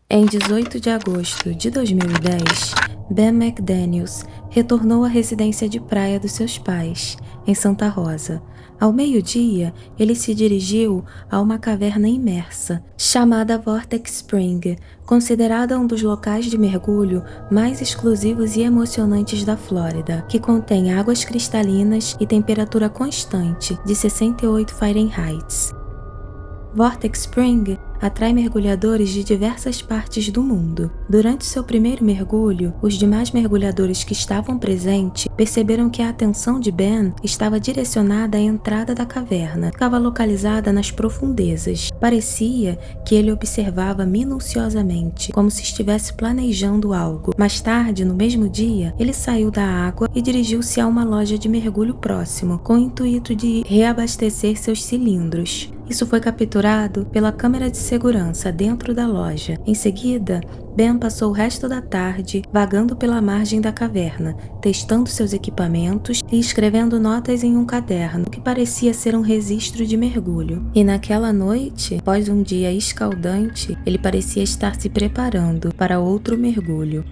Em 18 de agosto de 2010, Ben McDaniels retornou à residência de praia dos seus pais, em Santa Rosa. Ao meio-dia, ele se dirigiu a uma caverna imersa, chamada Vortex Spring, considerada um dos locais de mergulho mais exclusivos e emocionantes da Flórida, que contém águas cristalinas e temperatura constante de 68 Fahrenheit. Vortex Spring atrai mergulhadores de diversas partes do mundo. Durante seu primeiro mergulho, os demais mergulhadores que estavam presentes perceberam que a atenção de Ben estava direcionada à entrada da caverna, que ficava localizada nas profundezas. Parecia que ele observava minuciosamente, como se estivesse planejando algo. Mais tarde, no mesmo dia, ele saiu da água e dirigiu-se a uma loja de mergulho próximo, com o intuito de reabastecer seus cilindros. Isso foi capturado pela câmera de segurança dentro da loja. Em seguida, Ben passou o resto da tarde vagando pela margem da caverna, testando seus equipamentos e escrevendo notas em um caderno, que parecia ser um registro de mergulho. E naquela noite, após um dia escaldante, ele parecia estar se preparando para outro mergulho.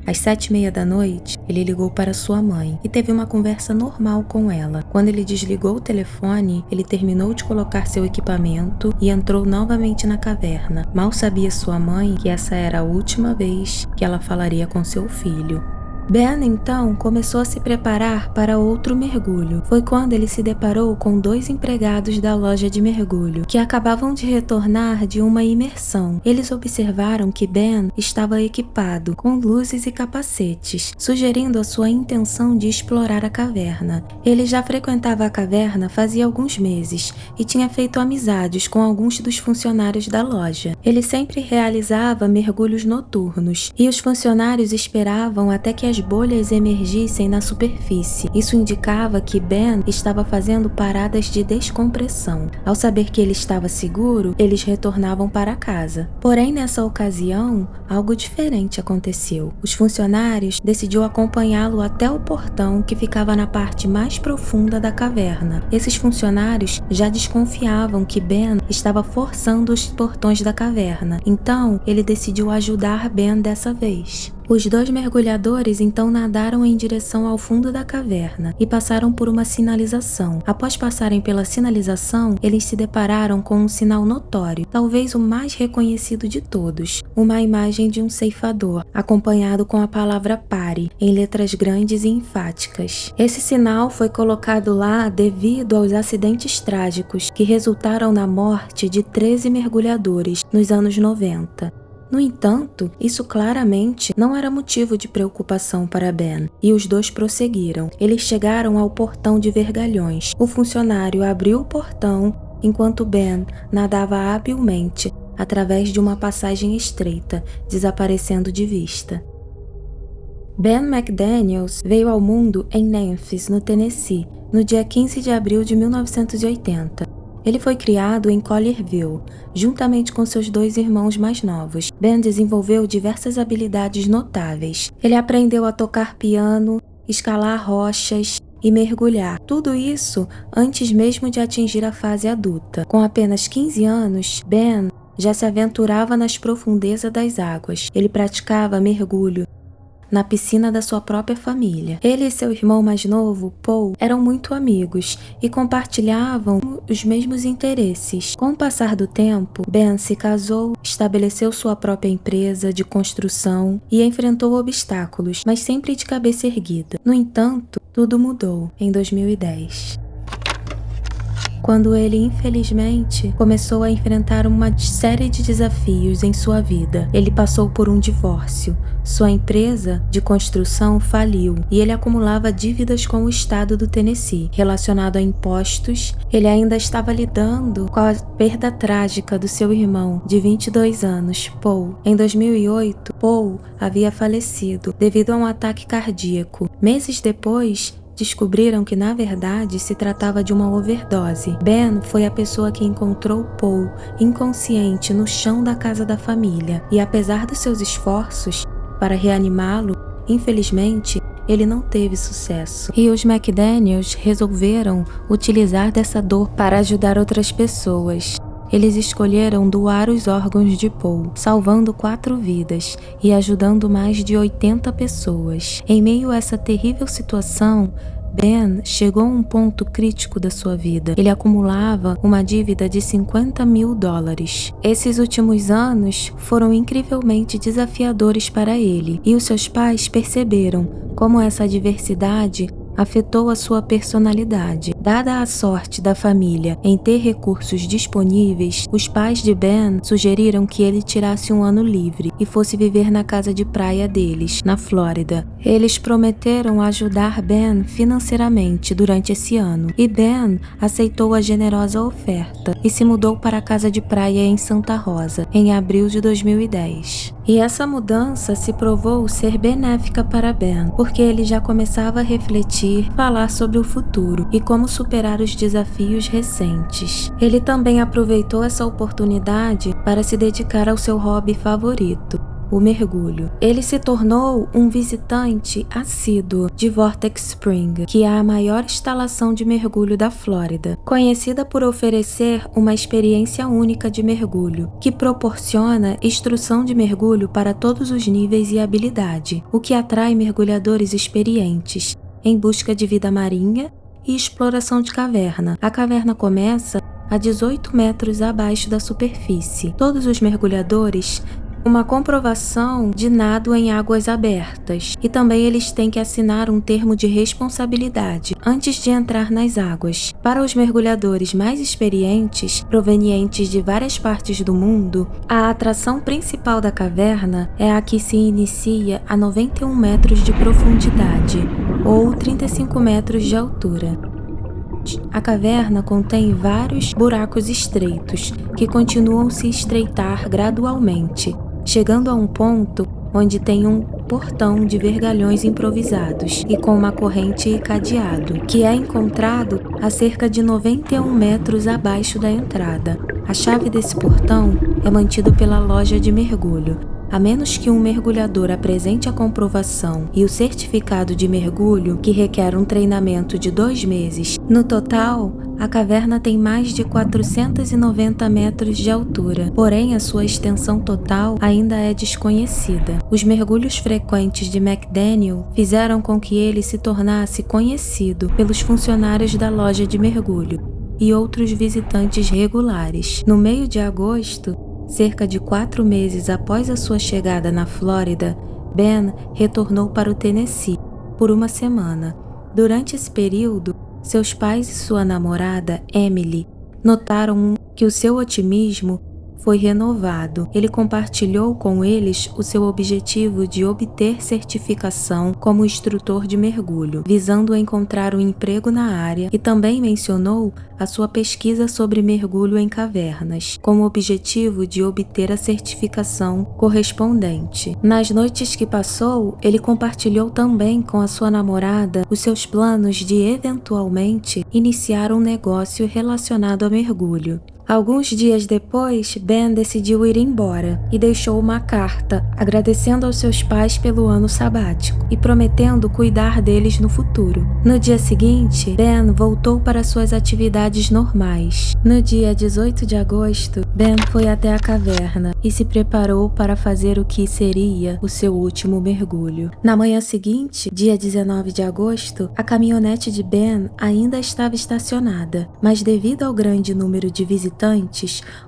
Às 7h30 da noite, ele ligou para sua mãe e teve uma conversa normal com ela. Quando ele desligou o telefone, ele terminou de colocar seu equipamento e entrou novamente na caverna. Mal sabia sua mãe que essa era a última vez que ela falaria com seu filho. Ben, então, começou a se preparar para outro mergulho. Foi quando ele se deparou com 2 empregados da loja de mergulho, que acabavam de retornar de uma imersão. Eles observaram que Ben estava equipado com luzes e capacetes, sugerindo a sua intenção de explorar a caverna. Ele já frequentava a caverna fazia alguns meses e tinha feito amizades com alguns dos funcionários da loja. Ele sempre realizava mergulhos noturnos, e os funcionários esperavam até que as bolhas emergissem na superfície. Isso indicava que Ben estava fazendo paradas de descompressão. Ao saber que ele estava seguro, eles retornavam para casa. Porém, nessa ocasião, algo diferente aconteceu. Os funcionários decidiram acompanhá-lo até o portão que ficava na parte mais profunda da caverna. Esses funcionários já desconfiavam que Ben estava forçando os portões da caverna. Então, ele decidiu ajudar Ben dessa vez. Os 2 mergulhadores então nadaram em direção ao fundo da caverna e passaram por uma sinalização. Após passarem pela sinalização, eles se depararam com um sinal notório, talvez o mais reconhecido de todos, uma imagem de um ceifador, acompanhado com a palavra pare, em letras grandes e enfáticas. Esse sinal foi colocado lá devido aos acidentes trágicos que resultaram na morte de 13 mergulhadores nos anos 90. No entanto, isso claramente não era motivo de preocupação para Ben, e os 2 prosseguiram. Eles chegaram ao portão de vergalhões. O funcionário abriu o portão enquanto Ben nadava habilmente através de uma passagem estreita, desaparecendo de vista. Ben McDaniels veio ao mundo em Memphis, no Tennessee, no dia 15 de abril de 1980. Ele foi criado em Collierville, juntamente com seus 2 irmãos mais novos. Ben desenvolveu diversas habilidades notáveis. Ele aprendeu a tocar piano, escalar rochas e mergulhar. Tudo isso antes mesmo de atingir a fase adulta. Com apenas 15 anos, Ben já se aventurava nas profundezas das águas. Ele praticava mergulho na piscina da sua própria família. Ele e seu irmão mais novo, Paul, eram muito amigos e compartilhavam os mesmos interesses. Com o passar do tempo, Ben se casou, estabeleceu sua própria empresa de construção e enfrentou obstáculos, mas sempre de cabeça erguida. No entanto, tudo mudou em 2010. Quando ele, infelizmente, começou a enfrentar uma série de desafios em sua vida. Ele passou por um divórcio, sua empresa de construção faliu e ele acumulava dívidas com o estado do Tennessee. Relacionado a impostos, ele ainda estava lidando com a perda trágica do seu irmão, de 22 anos, Paul. Em 2008, Paul havia falecido devido a um ataque cardíaco. Meses depois, descobriram que na verdade se tratava de uma overdose. Ben foi a pessoa que encontrou Paul inconsciente no chão da casa da família e, apesar dos seus esforços para reanimá-lo, infelizmente ele não teve sucesso. E os McDaniels resolveram utilizar dessa dor para ajudar outras pessoas. eles escolheram doar os órgãos de Paul, salvando 4 vidas e ajudando mais de 80 pessoas. Em meio a essa terrível situação, Ben chegou a um ponto crítico da sua vida. Ele acumulava uma dívida de $50 mil. Esses últimos anos foram incrivelmente desafiadores para ele, e os seus pais perceberam como essa adversidade afetou a sua personalidade. Dada a sorte da família em ter recursos disponíveis, os pais de Ben sugeriram que ele tirasse um ano livre e fosse viver na casa de praia deles, na Flórida. Eles prometeram ajudar Ben financeiramente durante esse ano, e Ben aceitou a generosa oferta e se mudou para a casa de praia em Santa Rosa, em abril de 2010. E essa mudança se provou ser benéfica para Ben, porque ele já começava a refletir, falar sobre o futuro e como superar os desafios recentes. Ele também aproveitou essa oportunidade para se dedicar ao seu hobby favorito, o mergulho. Ele se tornou um visitante assíduo de Vortex Spring, que é a maior instalação de mergulho da Flórida, conhecida por oferecer uma experiência única de mergulho, que proporciona instrução de mergulho para todos os níveis e habilidade, o que atrai mergulhadores experientes em busca de vida marinha e exploração de caverna. A caverna começa a 18 metros abaixo da superfície. Todos os mergulhadores uma comprovação de nado em águas abertas, e também eles têm que assinar um termo de responsabilidade antes de entrar nas águas. Para os mergulhadores mais experientes, provenientes de várias partes do mundo, a atração principal da caverna é a que se inicia a 91 metros de profundidade, ou 35 metros de altura. A caverna contém vários buracos estreitos que continuam a se estreitar gradualmente, chegando a um ponto onde tem um portão de vergalhões improvisados e com uma corrente e cadeado, que é encontrado a cerca de 91 metros abaixo da entrada. A chave desse portão é mantida pela loja de mergulho. A menos que um mergulhador apresente a comprovação e o certificado de mergulho, que requer um treinamento de 2 meses. No total, a caverna tem mais de 490 metros de altura, porém a sua extensão total ainda é desconhecida. Os mergulhos frequentes de McDaniel fizeram com que ele se tornasse conhecido pelos funcionários da loja de mergulho e outros visitantes regulares. No meio de agosto, cerca de 4 meses após a sua chegada na Flórida, Ben retornou para o Tennessee por uma semana. Durante esse período, seus pais e sua namorada, Emily, notaram que o seu otimismo foi renovado. Ele compartilhou com eles o seu objetivo de obter certificação como instrutor de mergulho, visando encontrar um emprego na área, e também mencionou a sua pesquisa sobre mergulho em cavernas, com o objetivo de obter a certificação correspondente. Nas noites que passou, ele compartilhou também com a sua namorada os seus planos de eventualmente iniciar um negócio relacionado a mergulho. Alguns dias depois, Ben decidiu ir embora e deixou uma carta agradecendo aos seus pais pelo ano sabático e prometendo cuidar deles no futuro. No dia seguinte, Ben voltou para suas atividades normais. No dia 18 de agosto, Ben foi até a caverna e se preparou para fazer o que seria o seu último mergulho. Na manhã seguinte, dia 19 de agosto, a caminhonete de Ben ainda estava estacionada, mas devido ao grande número de visitantes,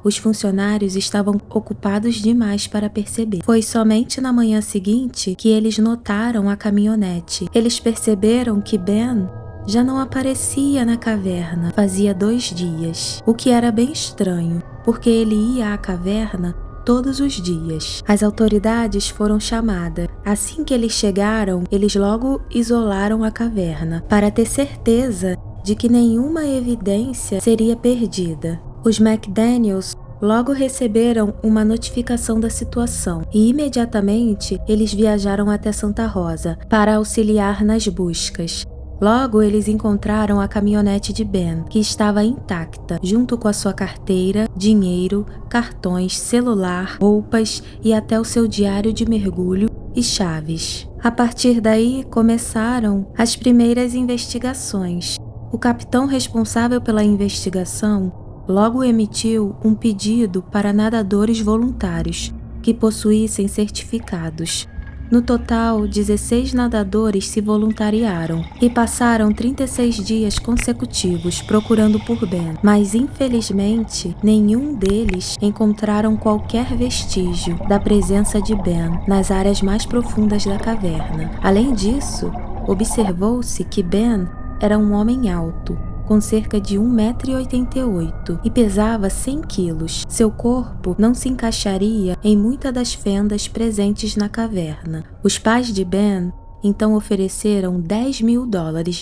os funcionários estavam ocupados demais para perceber. Foi somente na manhã seguinte que eles notaram a caminhonete. Eles perceberam que Ben já não aparecia na caverna fazia 2 dias, o que era bem estranho, porque ele ia à caverna todos os dias. As autoridades foram chamadas. Assim que eles chegaram, eles logo isolaram a caverna para ter certeza de que nenhuma evidência seria perdida. Os McDaniels logo receberam uma notificação da situação e imediatamente eles viajaram até Santa Rosa para auxiliar nas buscas. Logo eles encontraram a caminhonete de Ben, que estava intacta, junto com a sua carteira, dinheiro, cartões, celular, roupas e até o seu diário de mergulho e chaves. A partir daí começaram as primeiras investigações. O capitão responsável pela investigação logo emitiu um pedido para nadadores voluntários que possuíssem certificados. No total, 16 nadadores se voluntariaram e passaram 36 dias consecutivos procurando por Ben, mas infelizmente nenhum deles encontraram qualquer vestígio da presença de Ben nas áreas mais profundas da caverna. Além disso, observou-se que Ben era um homem alto, com cerca de 1,88 m e pesava 100 quilos. Seu corpo não se encaixaria em muitas das fendas presentes na caverna. Os pais de Ben então ofereceram $10 mil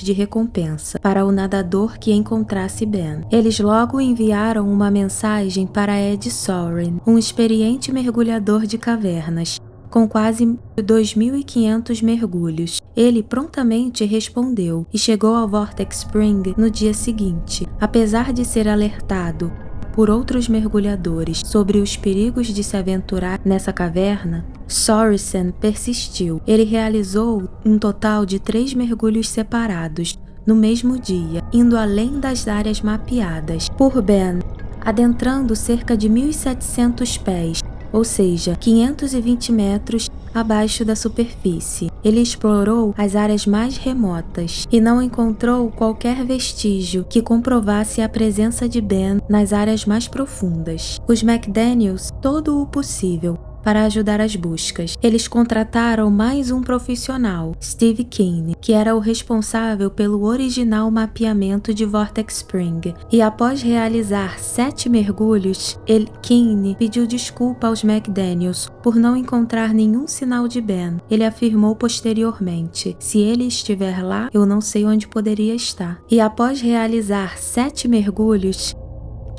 de recompensa para o nadador que encontrasse Ben. Eles logo enviaram uma mensagem para Ed Soren, um experiente mergulhador de cavernas, com quase 2.500 mergulhos. Ele prontamente respondeu e chegou ao Vortex Spring no dia seguinte. Apesar de ser alertado por outros mergulhadores sobre os perigos de se aventurar nessa caverna, Sorensen persistiu. Ele realizou um total de 3 mergulhos separados no mesmo dia, indo além das áreas mapeadas por Ben, adentrando cerca de 1.700 pés, ou seja, 520 metros abaixo da superfície. Ele explorou as áreas mais remotas e não encontrou qualquer vestígio que comprovasse a presença de Ben nas áreas mais profundas. Os McDaniels todo o possível para ajudar as buscas. Eles contrataram mais um profissional, Steve Keane, que era o responsável pelo original mapeamento de Vortex Spring. E após realizar 7 mergulhos, Keane pediu desculpa aos McDaniels por não encontrar nenhum sinal de Ben. Ele afirmou posteriormente: "Se ele estiver lá, eu não sei onde poderia estar." E após realizar 7 mergulhos,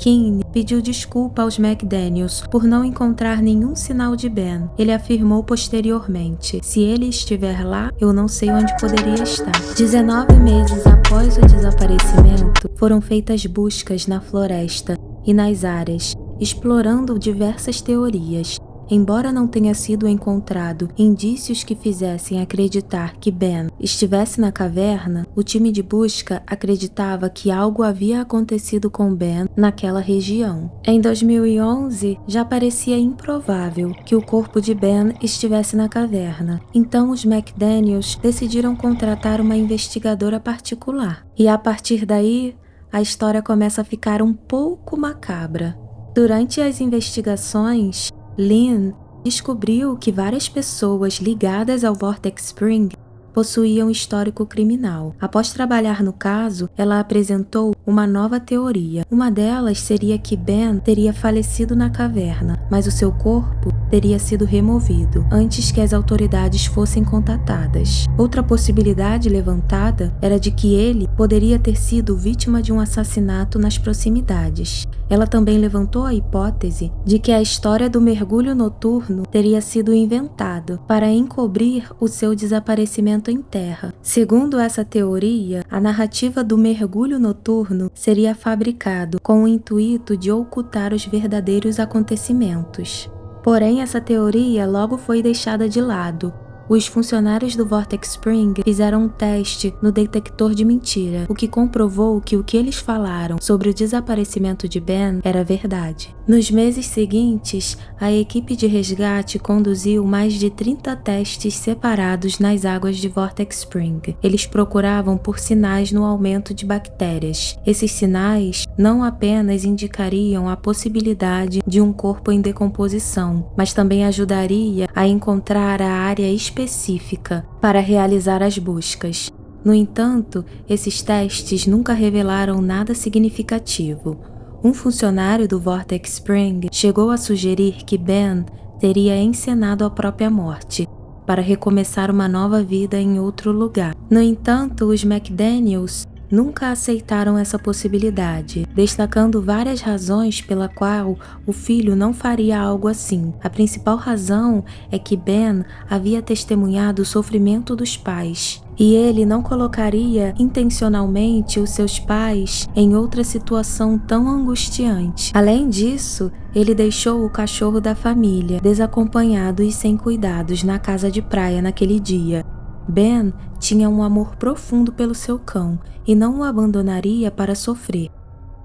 Keane pediu desculpa aos McDaniels por não encontrar nenhum sinal de Ben. Ele afirmou posteriormente: "Se ele estiver lá, eu não sei onde poderia estar." 19 meses após o desaparecimento, foram feitas buscas na floresta e nas áreas, explorando diversas teorias. Embora não tenha sido encontrado indícios que fizessem acreditar que Ben estivesse na caverna, o time de busca acreditava que algo havia acontecido com Ben naquela região. Em 2011, já parecia improvável que o corpo de Ben estivesse na caverna. Então os McDaniels decidiram contratar uma investigadora particular. E a partir daí, a história começa a ficar um pouco macabra. Durante as investigações, Lynn descobriu que várias pessoas ligadas ao Vortex Spring possuíam histórico criminal. Após trabalhar no caso, ela apresentou uma nova teoria. Uma delas seria que Ben teria falecido na caverna, mas o seu corpo teria sido removido antes que as autoridades fossem contatadas. Outra possibilidade levantada era de que ele poderia ter sido vítima de um assassinato nas proximidades. Ela também levantou a hipótese de que a história do mergulho noturno teria sido inventada para encobrir o seu desaparecimento em terra. Segundo essa teoria, a narrativa do mergulho noturno seria fabricado com o intuito de ocultar os verdadeiros acontecimentos. Porém, essa teoria logo foi deixada de lado. Os funcionários do Vortex Spring fizeram um teste no detector de mentira, o que comprovou que o que eles falaram sobre o desaparecimento de Ben era verdade. Nos meses seguintes, a equipe de resgate conduziu mais de 30 testes separados nas águas de Vortex Spring. Eles procuravam por sinais no aumento de bactérias. Esses sinais não apenas indicariam a possibilidade de um corpo em decomposição, mas também ajudaria a encontrar a área específica para realizar as buscas. No entanto, esses testes nunca revelaram nada significativo. Um funcionário do Vortex Spring chegou a sugerir que Ben teria encenado a própria morte para recomeçar uma nova vida em outro lugar. No entanto, os McDaniels nunca aceitaram essa possibilidade, destacando várias razões pela qual o filho não faria algo assim. A principal razão é que Ben havia testemunhado o sofrimento dos pais, e ele não colocaria intencionalmente os seus pais em outra situação tão angustiante. Além disso, ele deixou o cachorro da família desacompanhado e sem cuidados na casa de praia naquele dia. Ben tinha um amor profundo pelo seu cão e não o abandonaria para sofrer.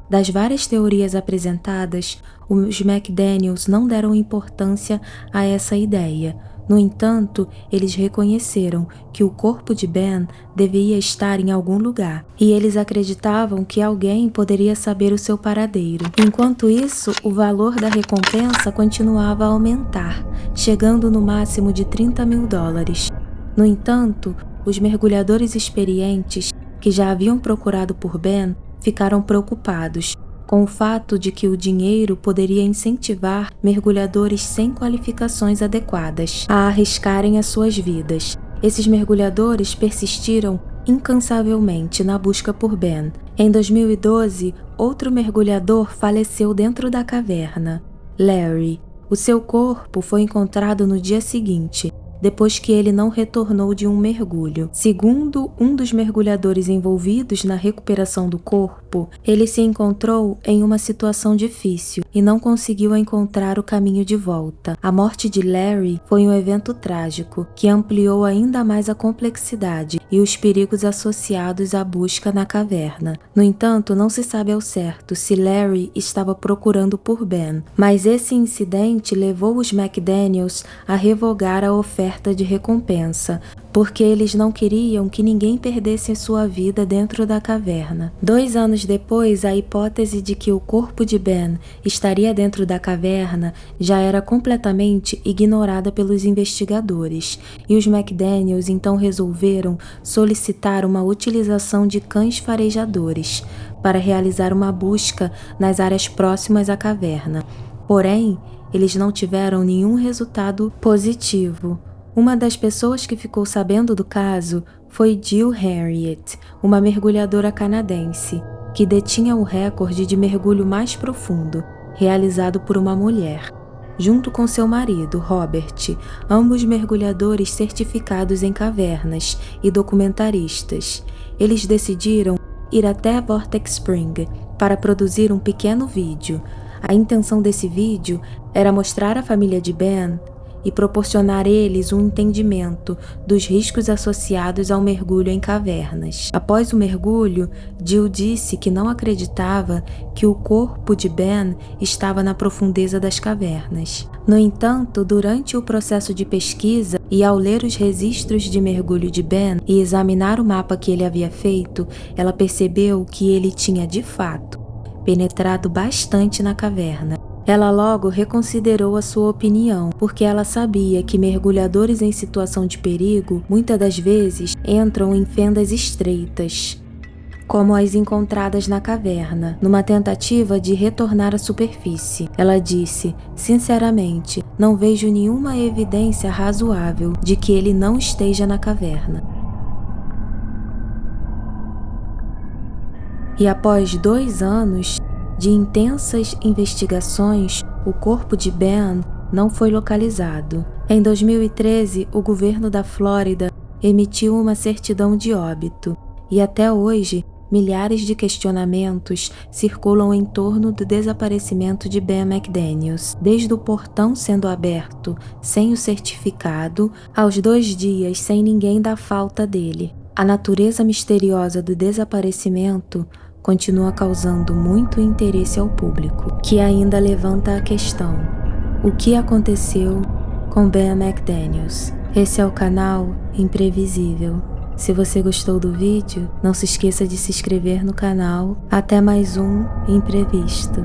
Das várias teorias apresentadas, os McDaniels não deram importância a essa ideia. No entanto, eles reconheceram que o corpo de Ben devia estar em algum lugar, e eles acreditavam que alguém poderia saber o seu paradeiro. Enquanto isso, o valor da recompensa continuava a aumentar, chegando no máximo de $30.000. No entanto, os mergulhadores experientes que já haviam procurado por Ben ficaram preocupados com o fato de que o dinheiro poderia incentivar mergulhadores sem qualificações adequadas a arriscarem as suas vidas. Esses mergulhadores persistiram incansavelmente na busca por Ben. Em 2012, outro mergulhador faleceu dentro da caverna, Larry. O seu corpo foi encontrado no dia seguinte, depois que ele não retornou de um mergulho. Segundo um dos mergulhadores envolvidos na recuperação do corpo, ele se encontrou em uma situação difícil e não conseguiu encontrar o caminho de volta. A morte de Larry foi um evento trágico que ampliou ainda mais a complexidade e os perigos associados à busca na caverna. No entanto, não se sabe ao certo se Larry estava procurando por Ben, mas esse incidente levou os McDaniels a revogar a oferta de recompensa, porque eles não queriam que ninguém perdesse sua vida dentro da caverna. 2 anos depois, a hipótese de que o corpo de Ben estaria dentro da caverna já era completamente ignorada pelos investigadores, e os McDaniels então resolveram solicitar uma utilização de cães farejadores para realizar uma busca nas áreas próximas à caverna. Porém, eles não tiveram nenhum resultado positivo. Uma das pessoas que ficou sabendo do caso foi Jill Harriet, uma mergulhadora canadense, que detinha o recorde de mergulho mais profundo, realizado por uma mulher, junto com seu marido, Robert, ambos mergulhadores certificados em cavernas e documentaristas. Eles decidiram ir até Vortex Spring para produzir um pequeno vídeo. A intenção desse vídeo era mostrar à família de Ben e proporcionar eles um entendimento dos riscos associados ao mergulho em cavernas. Após o mergulho, Jill disse que não acreditava que o corpo de Ben estava na profundeza das cavernas. No entanto, durante o processo de pesquisa e ao ler os registros de mergulho de Ben e examinar o mapa que ele havia feito, ela percebeu que ele tinha, de fato, penetrado bastante na caverna. Ela logo reconsiderou a sua opinião, porque ela sabia que mergulhadores em situação de perigo muitas das vezes entram em fendas estreitas, como as encontradas na caverna, numa tentativa de retornar à superfície. Ela disse: sinceramente, não vejo nenhuma evidência razoável de que ele não esteja na caverna. E após 2 anos de intensas investigações, o corpo de Ben não foi localizado. Em 2013, o governo da Flórida emitiu uma certidão de óbito, e até hoje, milhares de questionamentos circulam em torno do desaparecimento de Ben McDaniels, desde o portão sendo aberto sem o certificado, aos 2 dias sem ninguém dar falta dele. A natureza misteriosa do desaparecimento continua causando muito interesse ao público, que ainda levanta a questão: o que aconteceu com Ben McDaniels? Esse é o canal Imprevisível. Se você gostou do vídeo, não se esqueça de se inscrever no canal. Até mais um Imprevisto.